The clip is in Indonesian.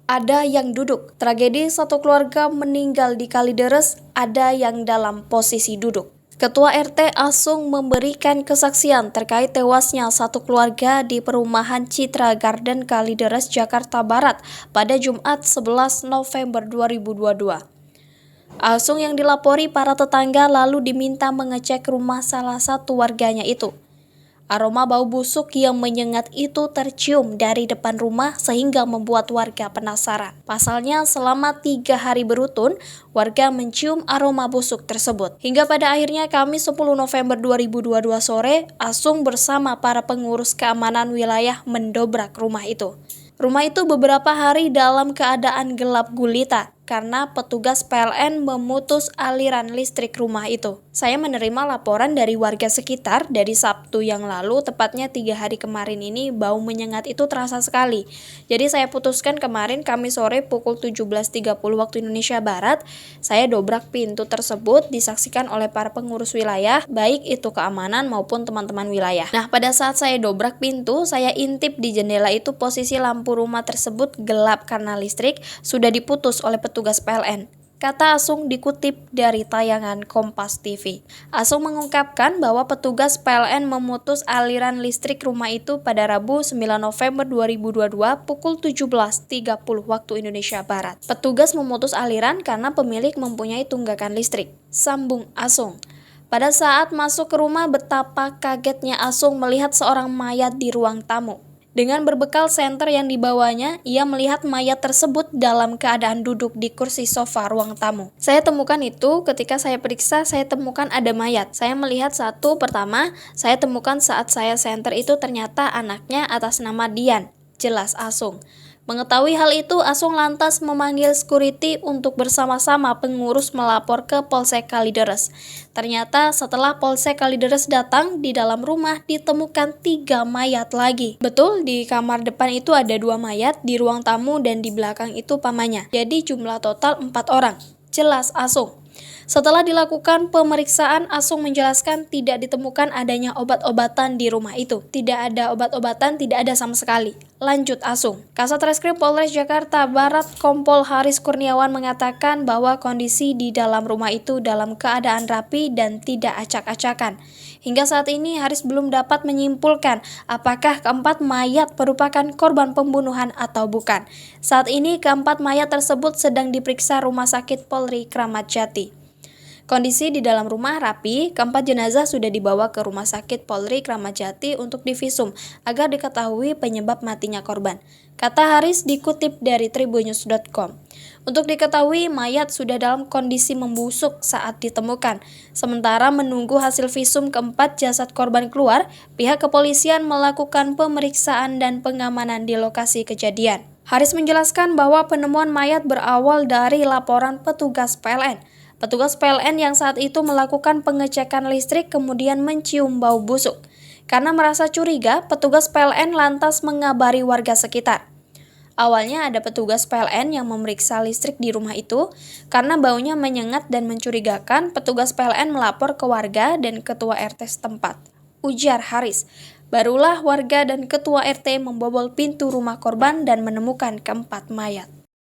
ada yang duduk. Tragedi satu keluarga meninggal di Kalideres, ada yang dalam posisi duduk. Ketua RT Asung memberikan kesaksian terkait tewasnya satu keluarga di perumahan Citra Garden Kalideres, Jakarta Barat pada Jumat 11 November 2022. Asung yang dilapori para tetangga lalu diminta mengecek rumah salah satu warganya itu. Aroma bau busuk yang menyengat itu tercium dari depan rumah sehingga membuat warga penasaran. Pasalnya selama 3 hari beruntun, warga mencium aroma busuk tersebut. Hingga pada akhirnya Kamis 10 November 2022 sore, Asung bersama para pengurus keamanan wilayah mendobrak rumah itu. Rumah itu beberapa hari dalam keadaan gelap gulita karena petugas PLN memutus aliran listrik rumah itu. Saya menerima laporan dari warga sekitar dari Sabtu yang lalu, tepatnya 3 hari kemarin ini bau menyengat itu terasa sekali. Jadi saya putuskan kemarin Kamis sore pukul 17.30 waktu Indonesia Barat, saya dobrak pintu tersebut disaksikan oleh para pengurus wilayah, baik itu keamanan maupun teman-teman wilayah. Nah, pada saat saya dobrak pintu, saya intip di jendela itu posisi lampu rumah tersebut gelap karena listrik sudah diputus oleh petugas PLN. Kata Asung dikutip dari tayangan Kompas TV. Asung mengungkapkan bahwa petugas PLN memutus aliran listrik rumah itu pada Rabu 9 November 2022 pukul 17.30 waktu Indonesia Barat. Petugas memutus aliran karena pemilik mempunyai tunggakan listrik, sambung Asung. Pada saat masuk ke rumah, betapa kagetnya Asung melihat seorang mayat di ruang tamu. Dengan berbekal senter yang dibawanya, ia melihat mayat tersebut dalam keadaan duduk di kursi sofa ruang tamu. Saya temukan itu ketika saya periksa, saya temukan ada mayat. Saya melihat satu pertama, saya temukan saat saya senter itu ternyata anaknya atas nama Dian, jelas Asung. Mengetahui hal itu, Asung lantas memanggil security untuk bersama-sama pengurus melapor ke Polsek Kalideres. Ternyata setelah Polsek Kalideres datang, di dalam rumah ditemukan 3 mayat lagi. Betul, di kamar depan itu ada 2 mayat, di ruang tamu dan di belakang itu pamannya. Jadi jumlah total 4 orang, jelas Asung. Setelah dilakukan pemeriksaan, Asung menjelaskan tidak ditemukan adanya obat-obatan di rumah itu. Tidak ada obat-obatan, tidak ada sama sekali. Lanjut Asung. Kasat Reskrim Polres Jakarta Barat Kompol Haris Kurniawan mengatakan bahwa kondisi di dalam rumah itu dalam keadaan rapi dan tidak acak-acakan. Hingga saat ini Haris belum dapat menyimpulkan apakah keempat mayat merupakan korban pembunuhan atau bukan. Saat ini keempat mayat tersebut sedang diperiksa Rumah Sakit Polri Kramat Jati. Kondisi di dalam rumah rapi, keempat jenazah sudah dibawa ke Rumah Sakit Polri Kramat Jati untuk divisum agar diketahui penyebab matinya korban. Kata Haris dikutip dari tribunnews.com. Untuk diketahui, mayat sudah dalam kondisi membusuk saat ditemukan. Sementara menunggu hasil visum keempat jasad korban keluar, pihak kepolisian melakukan pemeriksaan dan pengamanan di lokasi kejadian. Haris menjelaskan bahwa penemuan mayat berawal dari laporan petugas PLN. Petugas PLN yang saat itu melakukan pengecekan listrik kemudian mencium bau busuk. Karena merasa curiga, petugas PLN lantas mengabari warga sekitar. Awalnya ada petugas PLN yang memeriksa listrik di rumah itu. Karena baunya menyengat dan mencurigakan, petugas PLN melapor ke warga dan ketua RT setempat. Ujar Haris. Barulah warga dan ketua RT membobol pintu rumah korban dan menemukan keempat mayat.